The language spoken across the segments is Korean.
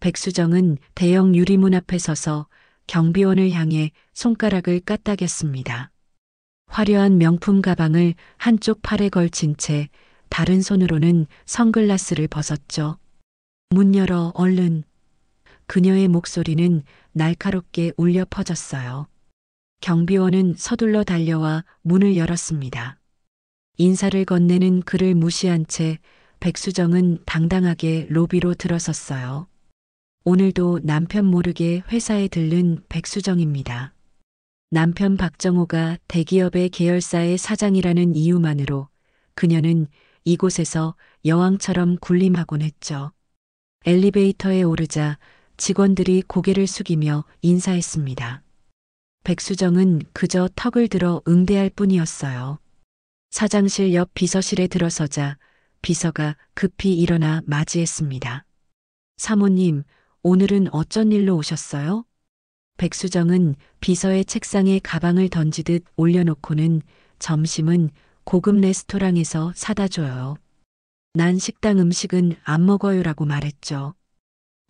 백수정은 대형 유리문 앞에 서서 경비원을 향해 손가락을 까딱였습니다. 화려한 명품 가방을 한쪽 팔에 걸친 채 다른 손으로는 선글라스를 벗었죠. 문 열어 얼른. 그녀의 목소리는 날카롭게 울려 퍼졌어요. 경비원은 서둘러 달려와 문을 열었습니다. 인사를 건네는 그를 무시한 채 백수정은 당당하게 로비로 들어섰어요. 오늘도 남편 모르게 회사에 들른 백수정입니다. 남편 박정호가 대기업의 계열사의 사장이라는 이유만으로 그녀는 이곳에서 여왕처럼 군림하곤 했죠. 엘리베이터에 오르자 직원들이 고개를 숙이며 인사했습니다. 백수정은 그저 턱을 들어 응대할 뿐이었어요. 사장실 옆 비서실에 들어서자 비서가 급히 일어나 맞이했습니다. 사모님, 오늘은 어쩐 일로 오셨어요? 백수정은 비서의 책상에 가방을 던지듯 올려놓고는 점심은 고급 레스토랑에서 사다 줘요. 난 식당 음식은 안 먹어요라고 말했죠.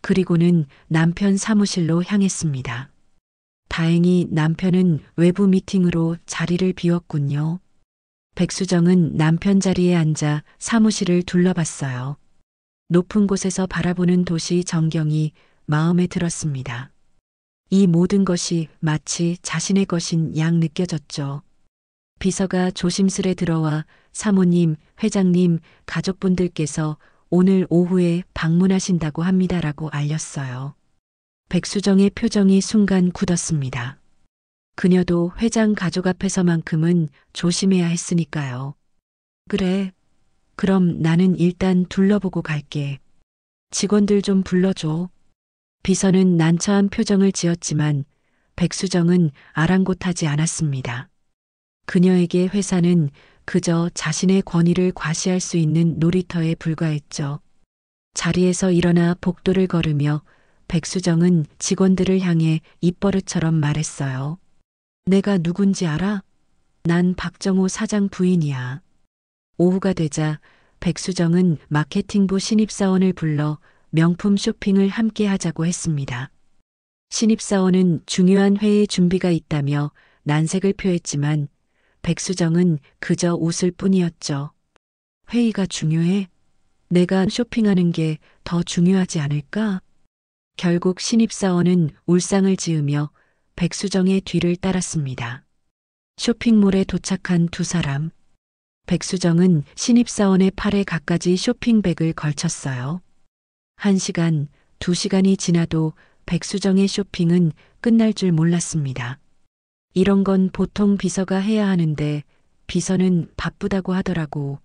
그리고는 남편 사무실로 향했습니다. 다행히 남편은 외부 미팅으로 자리를 비웠군요. 백수정은 남편 자리에 앉아 사무실을 둘러봤어요. 높은 곳에서 바라보는 도시 전경이 마음에 들었습니다. 이 모든 것이 마치 자신의 것인 양 느껴졌죠. 비서가 조심스레 들어와 사모님, 회장님, 가족분들께서 오늘 오후에 방문하신다고 합니다라고 알렸어요. 백수정의 표정이 순간 굳었습니다. 그녀도 회장 가족 앞에서만큼은 조심해야 했으니까요. 그래. 그럼 나는 일단 둘러보고 갈게. 직원들 좀 불러줘. 비서는 난처한 표정을 지었지만 백수정은 아랑곳하지 않았습니다. 그녀에게 회사는 그저 자신의 권위를 과시할 수 있는 놀이터에 불과했죠. 자리에서 일어나 복도를 걸으며 백수정은 직원들을 향해 입버릇처럼 말했어요. 내가 누군지 알아? 난 박정호 사장 부인이야. 오후가 되자 백수정은 마케팅부 신입사원을 불러 명품 쇼핑을 함께 하자고 했습니다. 신입사원은 중요한 회의 준비가 있다며 난색을 표했지만 백수정은 그저 웃을 뿐이었죠. 회의가 중요해? 내가 쇼핑하는 게 더 중요하지 않을까? 결국 신입사원은 울상을 지으며 백수정의 뒤를 따랐습니다. 쇼핑몰에 도착한 두 사람. 백수정은 신입사원의 팔에 갖가지 쇼핑백을 걸쳤어요. 1시간, 2시간이 지나도 백수정의 쇼핑은 끝날 줄 몰랐습니다. 이런 건 보통 비서가 해야 하는데 비서는 바쁘다고 하더라고.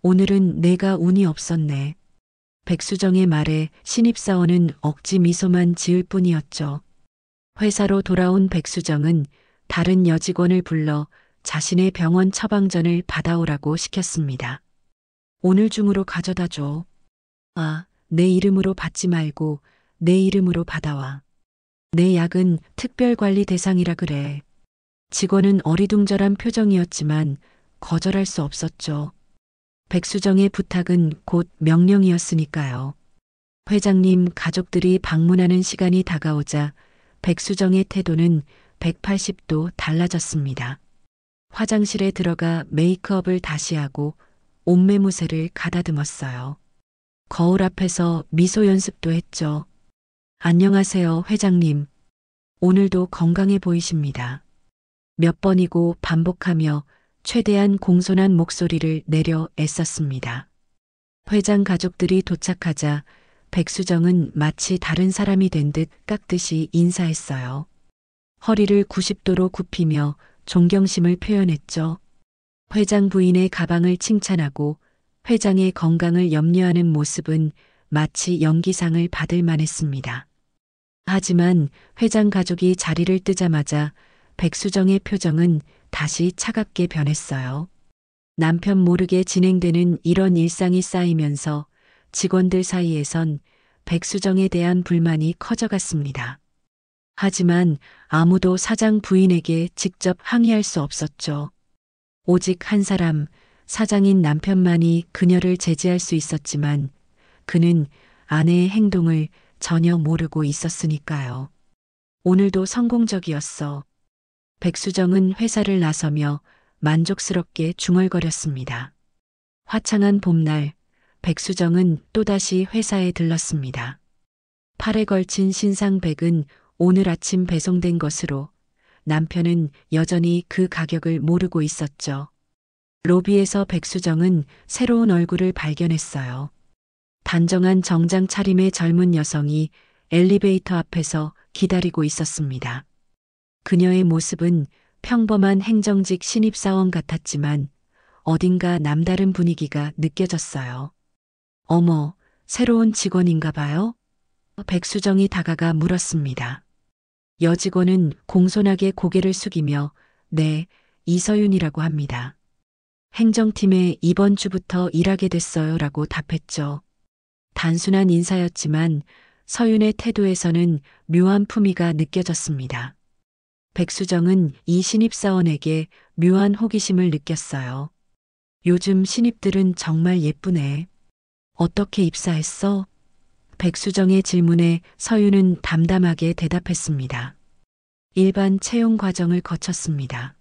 오늘은 내가 운이 없었네. 백수정의 말에 신입사원은 억지 미소만 지을 뿐이었죠. 회사로 돌아온 백수정은 다른 여직원을 불러 자신의 병원 처방전을 받아오라고 시켰습니다. 오늘 중으로 가져다 줘. 아, 내 이름으로 받지 말고 내 이름으로 받아와. 내 약은 특별관리 대상이라 그래. 직원은 어리둥절한 표정이었지만 거절할 수 없었죠. 백수정의 부탁은 곧 명령이었으니까요. 회장님 가족들이 방문하는 시간이 다가오자 백수정의 태도는 180도 달라졌습니다. 화장실에 들어가 메이크업을 다시 하고 옷매무새를 가다듬었어요. 거울 앞에서 미소 연습도 했죠. 안녕하세요, 회장님. 오늘도 건강해 보이십니다. 몇 번이고 반복하며 최대한 공손한 목소리를 내려 애썼습니다. 회장 가족들이 도착하자 백수정은 마치 다른 사람이 된 듯 깎듯이 인사했어요. 허리를 90도로 굽히며 존경심을 표현했죠. 회장 부인의 가방을 칭찬하고 회장의 건강을 염려하는 모습은 마치 연기상을 받을 만했습니다. 하지만 회장 가족이 자리를 뜨자마자 백수정의 표정은 다시 차갑게 변했어요. 남편 모르게 진행되는 이런 일상이 쌓이면서 직원들 사이에선 백수정에 대한 불만이 커져갔습니다. 하지만 아무도 사장 부인에게 직접 항의할 수 없었죠. 오직 한 사람, 사장인 남편만이 그녀를 제지할 수 있었지만 그는 아내의 행동을 전혀 모르고 있었으니까요. 오늘도 성공적이었어. 백수정은 회사를 나서며 만족스럽게 중얼거렸습니다. 화창한 봄날, 백수정은 또다시 회사에 들렀습니다. 팔에 걸친 신상백은 오늘 아침 배송된 것으로 남편은 여전히 그 가격을 모르고 있었죠. 로비에서 백수정은 새로운 얼굴을 발견했어요. 단정한 정장 차림의 젊은 여성이 엘리베이터 앞에서 기다리고 있었습니다. 그녀의 모습은 평범한 행정직 신입사원 같았지만 어딘가 남다른 분위기가 느껴졌어요. 어머, 새로운 직원인가 봐요? 백수정이 다가가 물었습니다. 여직원은 공손하게 고개를 숙이며 네, 이서윤이라고 합니다. 행정팀에 이번 주부터 일하게 됐어요 라고 답했죠. 단순한 인사였지만 서윤의 태도에서는 묘한 품위가 느껴졌습니다. 백수정은 이 신입사원에게 묘한 호기심을 느꼈어요. 요즘 신입들은 정말 예쁘네. 어떻게 입사했어? 백수정의 질문에 서윤은 담담하게 대답했습니다. 일반 채용 과정을 거쳤습니다.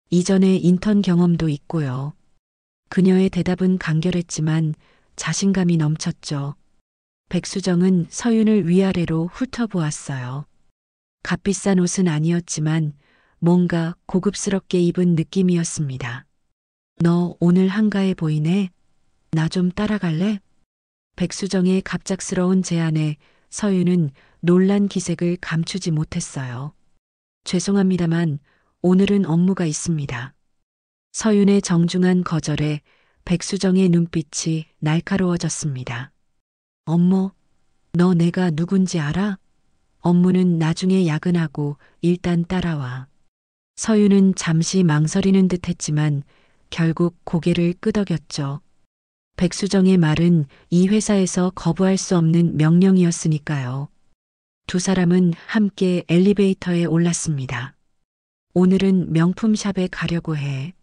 이전에 인턴 경험도 있고요. 그녀의 대답은 간결했지만 자신감이 넘쳤죠. 백수정은 서윤을 위아래로 훑어보았어요. 값비싼 옷은 아니었지만 뭔가 고급스럽게 입은 느낌이었습니다. 너 오늘 한가해 보이네? 나 좀 따라갈래? 백수정의 갑작스러운 제안에 서윤은 놀란 기색을 감추지 못했어요. 죄송합니다만 오늘은 업무가 있습니다. 서윤의 정중한 거절에 백수정의 눈빛이 날카로워졌습니다. 업무? 너 내가 누군지 알아? 업무는 나중에 야근하고 일단 따라와. 서윤은 잠시 망설이는 듯 했지만 결국 고개를 끄덕였죠. 백수정의 말은 이 회사에서 거부할 수 없는 명령이었으니까요. 두 사람은 함께 엘리베이터에 올랐습니다. 오늘은 명품샵에 가려고 해.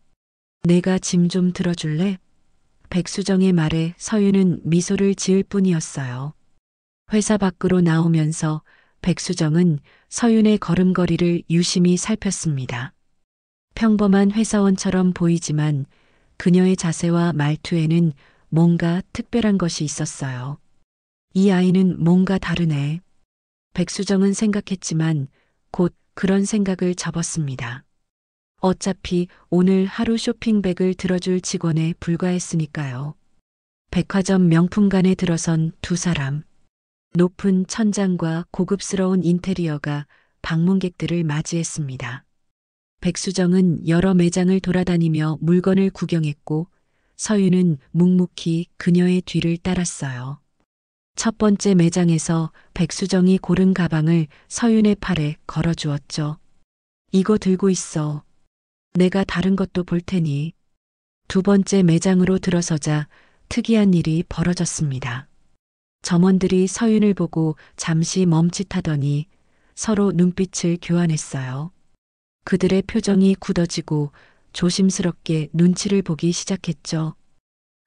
내가 짐 좀 들어줄래? 백수정의 말에 서윤은 미소를 지을 뿐이었어요. 회사 밖으로 나오면서 백수정은 서윤의 걸음걸이를 유심히 살폈습니다. 평범한 회사원처럼 보이지만 그녀의 자세와 말투에는 뭔가 특별한 것이 있었어요. 이 아이는 뭔가 다르네. 백수정은 생각했지만 곧 그런 생각을 접었습니다. 어차피 오늘 하루 쇼핑백을 들어줄 직원에 불과했으니까요. 백화점 명품관에 들어선 두 사람. 높은 천장과 고급스러운 인테리어가 방문객들을 맞이했습니다. 백수정은 여러 매장을 돌아다니며 물건을 구경했고 서윤은 묵묵히 그녀의 뒤를 따랐어요. 첫 번째 매장에서 백수정이 고른 가방을 서윤의 팔에 걸어주었죠. 이거 들고 있어. 내가 다른 것도 볼 테니. 두 번째 매장으로 들어서자 특이한 일이 벌어졌습니다. 점원들이 서윤을 보고 잠시 멈칫하더니 서로 눈빛을 교환했어요. 그들의 표정이 굳어지고 조심스럽게 눈치를 보기 시작했죠.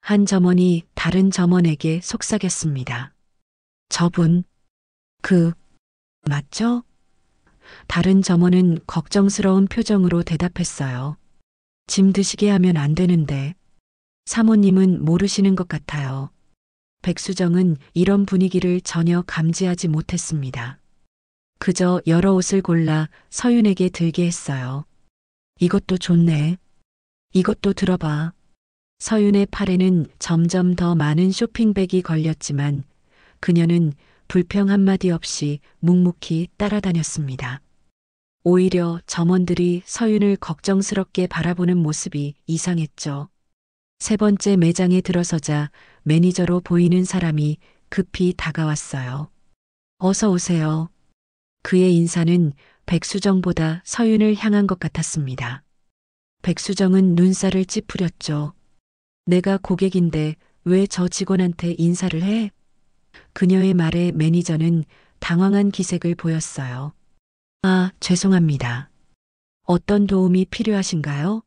한 점원이 다른 점원에게 속삭였습니다. 저분, 맞죠? 다른 점원은 걱정스러운 표정으로 대답했어요. 짐 드시게 하면 안 되는데. 사모님은 모르시는 것 같아요. 백수정은 이런 분위기를 전혀 감지하지 못했습니다. 그저 여러 옷을 골라 서윤에게 들게 했어요. 이것도 좋네. 이것도 들어봐. 서윤의 팔에는 점점 더 많은 쇼핑백이 걸렸지만 그녀는 불평 한마디 없이 묵묵히 따라다녔습니다. 오히려 점원들이 서윤을 걱정스럽게 바라보는 모습이 이상했죠. 세 번째 매장에 들어서자 매니저로 보이는 사람이 급히 다가왔어요. 어서 오세요. 그의 인사는 백수정보다 서윤을 향한 것 같았습니다. 백수정은 눈살을 찌푸렸죠. 내가 고객인데 왜 저 직원한테 인사를 해? 그녀의 말에 매니저는 당황한 기색을 보였어요. 아, 죄송합니다. 어떤 도움이 필요하신가요?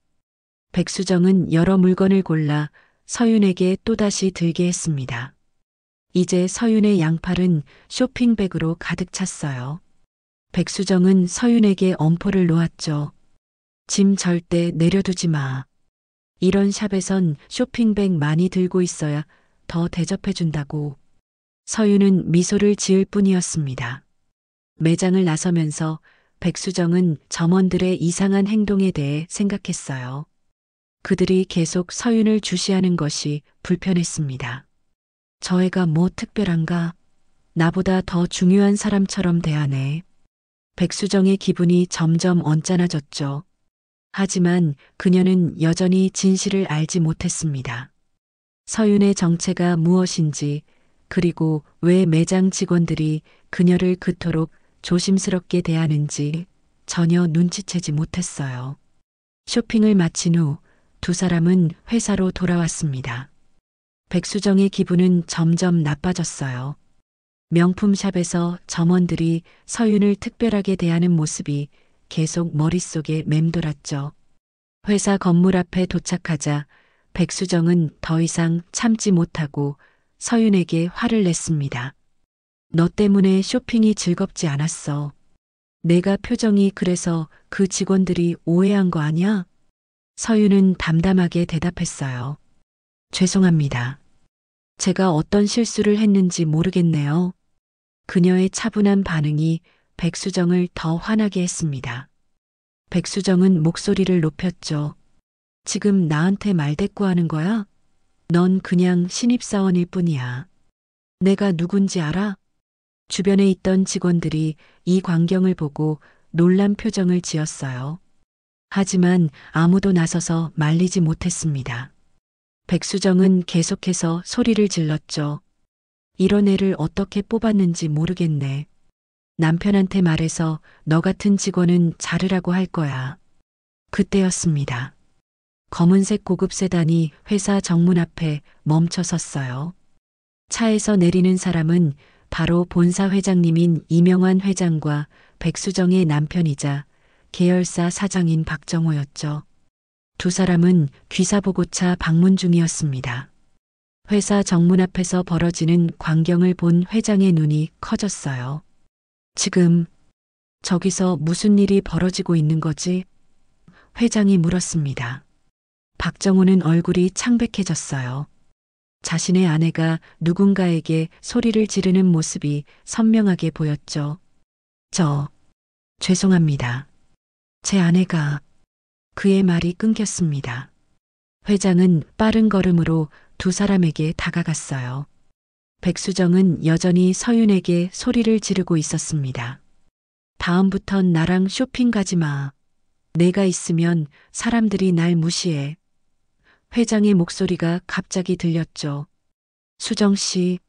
백수정은 여러 물건을 골라 서윤에게 또다시 들게 했습니다. 이제 서윤의 양팔은 쇼핑백으로 가득 찼어요. 백수정은 서윤에게 엄포를 놓았죠. 짐 절대 내려두지 마. 이런 샵에선 쇼핑백 많이 들고 있어야 더 대접해준다고. 서윤은 미소를 지을 뿐이었습니다. 매장을 나서면서 백수정은 점원들의 이상한 행동에 대해 생각했어요. 그들이 계속 서윤을 주시하는 것이 불편했습니다. 저 애가 뭐 특별한가? 나보다 더 중요한 사람처럼 대하네. 백수정의 기분이 점점 언짢아졌죠. 하지만 그녀는 여전히 진실을 알지 못했습니다. 서윤의 정체가 무엇인지, 그리고 왜 매장 직원들이 그녀를 그토록 조심스럽게 대하는지 전혀 눈치채지 못했어요. 쇼핑을 마친 후 두 사람은 회사로 돌아왔습니다. 백수정의 기분은 점점 나빠졌어요. 명품샵에서 점원들이 서윤을 특별하게 대하는 모습이 계속 머릿속에 맴돌았죠. 회사 건물 앞에 도착하자 백수정은 더 이상 참지 못하고 서윤에게 화를 냈습니다. 너 때문에 쇼핑이 즐겁지 않았어. 내가 표정이 그래서 그 직원들이 오해한 거 아니야? 서윤은 담담하게 대답했어요. 죄송합니다. 제가 어떤 실수를 했는지 모르겠네요. 그녀의 차분한 반응이 백수정을 더 화나게 했습니다. 백수정은 목소리를 높였죠. 지금 나한테 말대꾸하는 거야? 넌 그냥 신입사원일 뿐이야. 내가 누군지 알아? 주변에 있던 직원들이 이 광경을 보고 놀란 표정을 지었어요. 하지만 아무도 나서서 말리지 못했습니다. 백수정은 계속해서 소리를 질렀죠. 이런 애를 어떻게 뽑았는지 모르겠네. 남편한테 말해서 너 같은 직원은 자르라고 할 거야. 그때였습니다. 검은색 고급 세단이 회사 정문 앞에 멈춰 섰어요. 차에서 내리는 사람은 바로 본사 회장님인 이명환 회장과 백수정의 남편이자 계열사 사장인 박정호였죠. 두 사람은 귀사보고차 방문 중이었습니다. 회사 정문 앞에서 벌어지는 광경을 본 회장의 눈이 커졌어요. 지금 저기서 무슨 일이 벌어지고 있는 거지? 회장이 물었습니다. 박정호는 얼굴이 창백해졌어요. 자신의 아내가 누군가에게 소리를 지르는 모습이 선명하게 보였죠. 죄송합니다. 제 아내가... 그의 말이 끊겼습니다. 회장은 빠른 걸음으로 두 사람에게 다가갔어요. 백수정은 여전히 서윤에게 소리를 지르고 있었습니다. 다음부턴 나랑 쇼핑 가지 마. 내가 있으면 사람들이 날 무시해. 회장의 목소리가 갑자기 들렸죠. 수정 씨.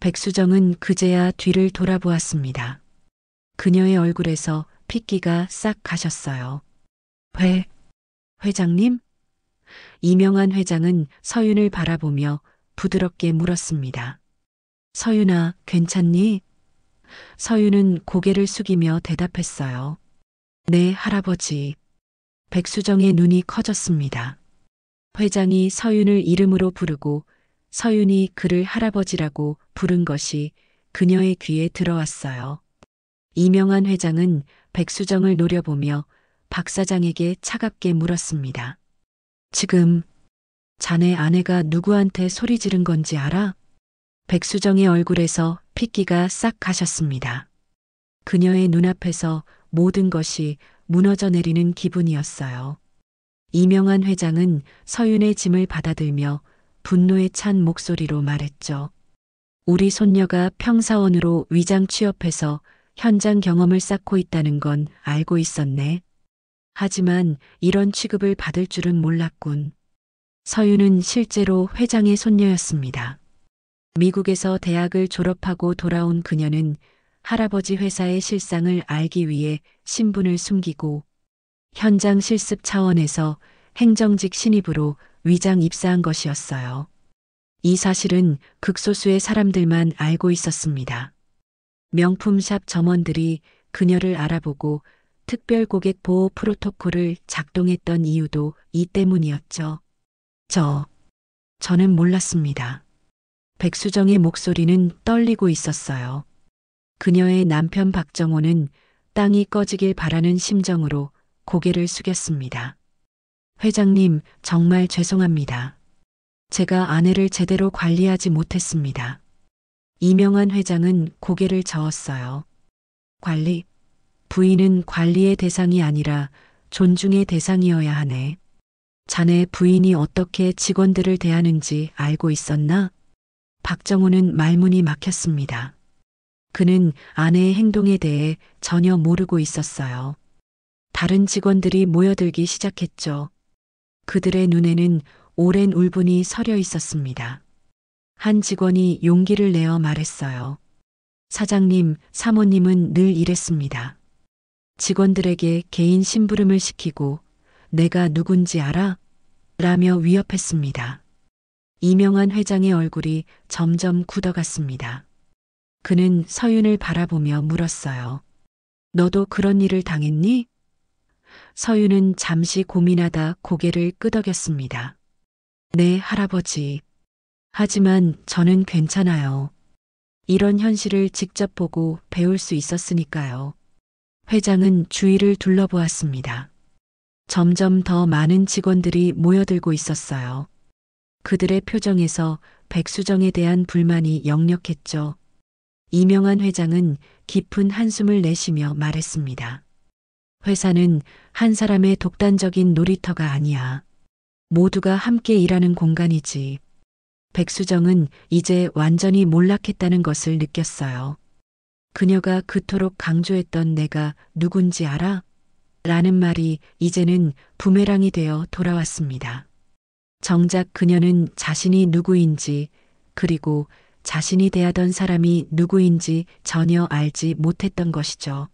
백수정은 그제야 뒤를 돌아보았습니다. 그녀의 얼굴에서 핏기가 싹 가셨어요. 회장님? 이명환 회장은 서윤을 바라보며 부드럽게 물었습니다. 서윤아, 괜찮니? 서윤은 고개를 숙이며 대답했어요. 네, 할아버지. 백수정의 눈이 커졌습니다. 회장이 서윤을 이름으로 부르고 서윤이 그를 할아버지라고 부른 것이 그녀의 귀에 들어왔어요. 이명환 회장은 백수정을 노려보며 박 사장에게 차갑게 물었습니다. 지금 자네 아내가 누구한테 소리 지른 건지 알아? 백수정의 얼굴에서 핏기가 싹 가셨습니다. 그녀의 눈앞에서 모든 것이 무너져 내리는 기분이었어요. 이명환 회장은 서윤의 짐을 받아들며 분노에 찬 목소리로 말했죠. 우리 손녀가 평사원으로 위장 취업해서 현장 경험을 쌓고 있다는 건 알고 있었네. 하지만 이런 취급을 받을 줄은 몰랐군. 서윤은 실제로 회장의 손녀였습니다. 미국에서 대학을 졸업하고 돌아온 그녀는 할아버지 회사의 실상을 알기 위해 신분을 숨기고 현장 실습 차원에서 행정직 신입으로 위장 입사한 것이었어요. 이 사실은 극소수의 사람들만 알고 있었습니다. 명품샵 점원들이 그녀를 알아보고 특별 고객 보호 프로토콜을 작동했던 이유도 이 때문이었죠. 저는 몰랐습니다. 백수정의 목소리는 떨리고 있었어요. 그녀의 남편 박정호는 땅이 꺼지길 바라는 심정으로 고개를 숙였습니다. 회장님, 정말 죄송합니다. 제가 아내를 제대로 관리하지 못했습니다. 이명환 회장은 고개를 저었어요. 관리? 부인은 관리의 대상이 아니라 존중의 대상이어야 하네. 자네 부인이 어떻게 직원들을 대하는지 알고 있었나? 박정호는 말문이 막혔습니다. 그는 아내의 행동에 대해 전혀 모르고 있었어요. 다른 직원들이 모여들기 시작했죠. 그들의 눈에는 오랜 울분이 서려 있었습니다. 한 직원이 용기를 내어 말했어요. 사장님, 사모님은 늘 이랬습니다. 직원들에게 개인 심부름을 시키고 내가 누군지 알아? 라며 위협했습니다. 이명환 회장의 얼굴이 점점 굳어갔습니다. 그는 서윤을 바라보며 물었어요. 너도 그런 일을 당했니? 서윤은 잠시 고민하다 고개를 끄덕였습니다. 네, 할아버지. 하지만 저는 괜찮아요. 이런 현실을 직접 보고 배울 수 있었으니까요. 회장은 주위를 둘러보았습니다. 점점 더 많은 직원들이 모여들고 있었어요. 그들의 표정에서 백수정에 대한 불만이 역력했죠. 이명환 회장은 깊은 한숨을 내쉬며 말했습니다. 회사는 한 사람의 독단적인 놀이터가 아니야. 모두가 함께 일하는 공간이지. 백수정은 이제 완전히 몰락했다는 것을 느꼈어요. 그녀가 그토록 강조했던 내가 누군지 알아? 라는 말이 이제는 부메랑이 되어 돌아왔습니다. 정작 그녀는 자신이 누구인지 그리고 자신이 대하던 사람이 누구인지 전혀 알지 못했던 것이죠.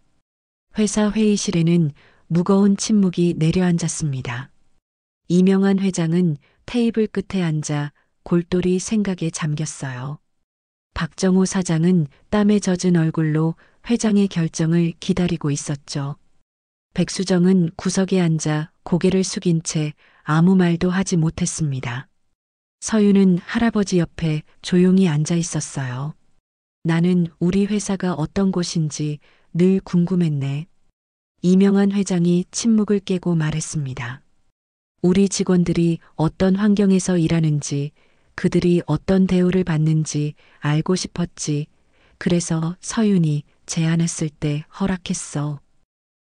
회사 회의실에는 무거운 침묵이 내려앉았습니다. 이명환 회장은 테이블 끝에 앉아 골똘히 생각에 잠겼어요. 박정호 사장은 땀에 젖은 얼굴로 회장의 결정을 기다리고 있었죠. 백수정은 구석에 앉아 고개를 숙인 채 아무 말도 하지 못했습니다. 서윤은 할아버지 옆에 조용히 앉아 있었어요. 나는 우리 회사가 어떤 곳인지 늘 궁금했네. 이명환 회장이 침묵을 깨고 말했습니다. 우리 직원들이 어떤 환경에서 일하는지, 그들이 어떤 대우를 받는지 알고 싶었지. 그래서 서윤이 제안했을 때 허락했어.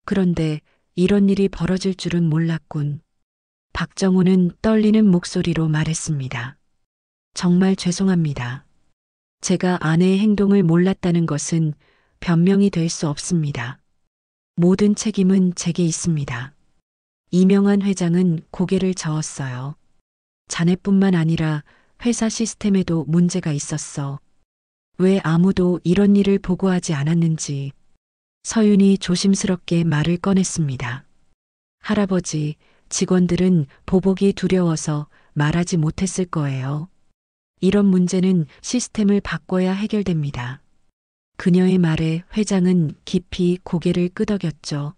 그런데 이런 일이 벌어질 줄은 몰랐군. 박정호는 떨리는 목소리로 말했습니다. 정말 죄송합니다. 제가 아내의 행동을 몰랐다는 것은 변명이 될 수 없습니다. 모든 책임은 제게 있습니다. 이명환 회장은 고개를 저었어요. 자네뿐만 아니라 회사 시스템에도 문제가 있었어. 왜 아무도 이런 일을 보고하지 않았는지. 서윤이 조심스럽게 말을 꺼냈습니다. 할아버지, 직원들은 보복이 두려워서 말하지 못했을 거예요. 이런 문제는 시스템을 바꿔야 해결됩니다. 그녀의 말에 회장은 깊이 고개를 끄덕였죠.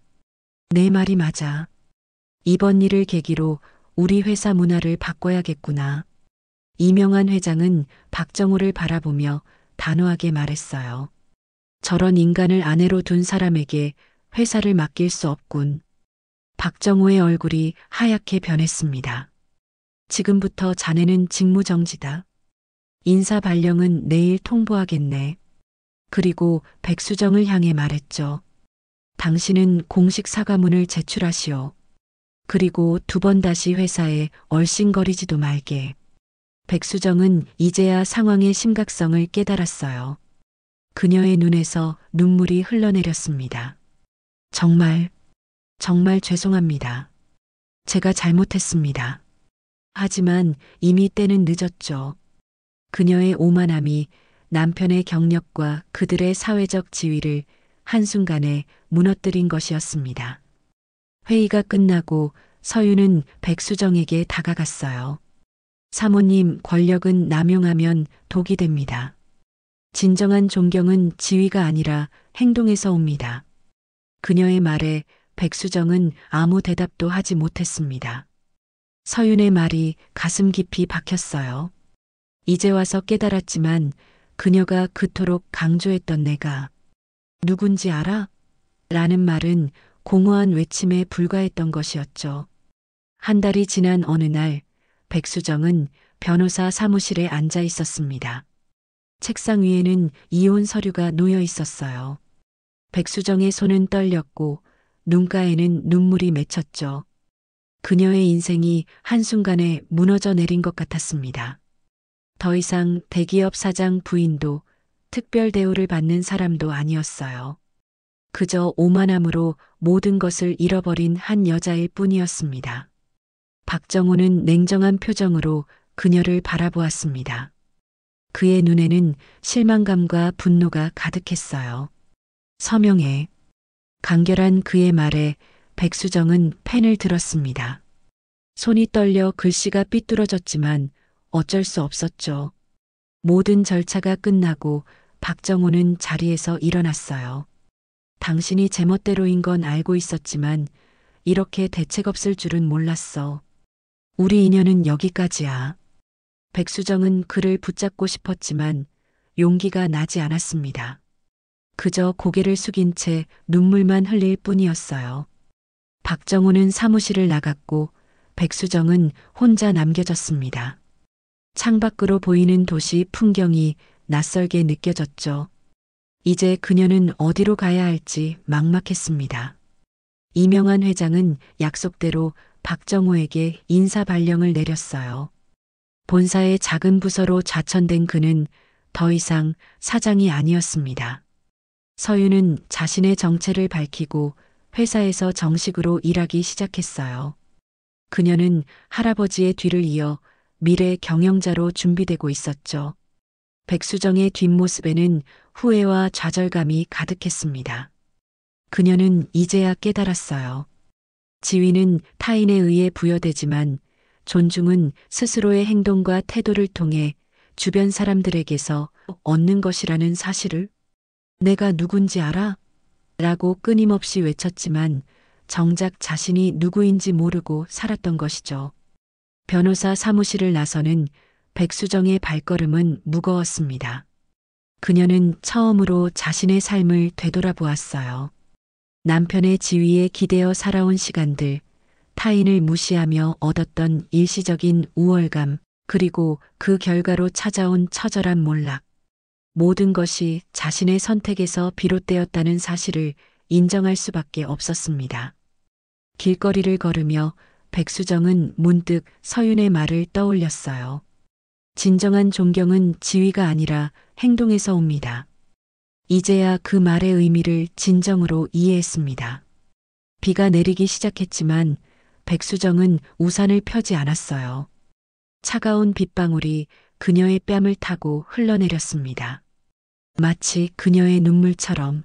내 말이 맞아. 이번 일을 계기로 우리 회사 문화를 바꿔야겠구나. 이명환 회장은 박정호를 바라보며 단호하게 말했어요. 저런 인간을 아내로 둔 사람에게 회사를 맡길 수 없군. 박정호의 얼굴이 하얗게 변했습니다. 지금부터 자네는 직무정지다. 인사 발령은 내일 통보하겠네. 그리고 백수정을 향해 말했죠. 당신은 공식 사과문을 제출하시오. 그리고 두 번 다시 회사에 얼씬거리지도 말게. 백수정은 이제야 상황의 심각성을 깨달았어요. 그녀의 눈에서 눈물이 흘러내렸습니다. 정말 죄송합니다. 제가 잘못했습니다. 하지만 이미 때는 늦었죠. 그녀의 오만함이 남편의 경력과 그들의 사회적 지위를 한순간에 무너뜨린 것이었습니다. 회의가 끝나고 서윤은 백수정에게 다가갔어요. 사모님, 권력은 남용하면 독이 됩니다. 진정한 존경은 지위가 아니라 행동에서 옵니다. 그녀의 말에 백수정은 아무 대답도 하지 못했습니다. 서윤의 말이 가슴 깊이 박혔어요. 이제 와서 깨달았지만 그녀가 그토록 강조했던 내가 누군지 알아? 라는 말은 공허한 외침에 불과했던 것이었죠. 한 달이 지난 어느 날 백수정은 변호사 사무실에 앉아 있었습니다. 책상 위에는 이혼 서류가 놓여 있었어요. 백수정의 손은 떨렸고 눈가에는 눈물이 맺혔죠. 그녀의 인생이 한순간에 무너져 내린 것 같았습니다. 더 이상 대기업 사장 부인도 특별 대우를 받는 사람도 아니었어요. 그저 오만함으로 모든 것을 잃어버린 한 여자일 뿐이었습니다. 박정호는 냉정한 표정으로 그녀를 바라보았습니다. 그의 눈에는 실망감과 분노가 가득했어요. 서명해. 간결한 그의 말에 백수정은 펜을 들었습니다. 손이 떨려 글씨가 삐뚤어졌지만 어쩔 수 없었죠. 모든 절차가 끝나고 박정호는 자리에서 일어났어요. 당신이 제멋대로인 건 알고 있었지만 이렇게 대책 없을 줄은 몰랐어. 우리 인연은 여기까지야. 백수정은 그를 붙잡고 싶었지만 용기가 나지 않았습니다. 그저 고개를 숙인 채 눈물만 흘릴 뿐이었어요. 박정호는 사무실을 나갔고 백수정은 혼자 남겨졌습니다. 창밖으로 보이는 도시 풍경이 낯설게 느껴졌죠. 이제 그녀는 어디로 가야 할지 막막했습니다. 이명환 회장은 약속대로 박정호에게 인사 발령을 내렸어요. 본사의 작은 부서로 좌천된 그는 더 이상 사장이 아니었습니다. 서윤은 자신의 정체를 밝히고 회사에서 정식으로 일하기 시작했어요. 그녀는 할아버지의 뒤를 이어 미래 경영자로 준비되고 있었죠. 백수정의 뒷모습에는 후회와 좌절감이 가득했습니다. 그녀는 이제야 깨달았어요. 지위는 타인에 의해 부여되지만 존중은 스스로의 행동과 태도를 통해 주변 사람들에게서 얻는 것이라는 사실을 내가 누군지 알아? 라고 끊임없이 외쳤지만 정작 자신이 누구인지 모르고 살았던 것이죠. 변호사 사무실을 나서는 백수정의 발걸음은 무거웠습니다. 그녀는 처음으로 자신의 삶을 되돌아보았어요. 남편의 지위에 기대어 살아온 시간들, 타인을 무시하며 얻었던 일시적인 우월감, 그리고 그 결과로 찾아온 처절한 몰락. 모든 것이 자신의 선택에서 비롯되었다는 사실을 인정할 수밖에 없었습니다. 길거리를 걸으며 백수정은 문득 서윤의 말을 떠올렸어요. 진정한 존경은 지위가 아니라 행동에서 옵니다. 이제야 그 말의 의미를 진정으로 이해했습니다. 비가 내리기 시작했지만 백수정은 우산을 펴지 않았어요. 차가운 빗방울이 그녀의 뺨을 타고 흘러내렸습니다. 마치 그녀의 눈물처럼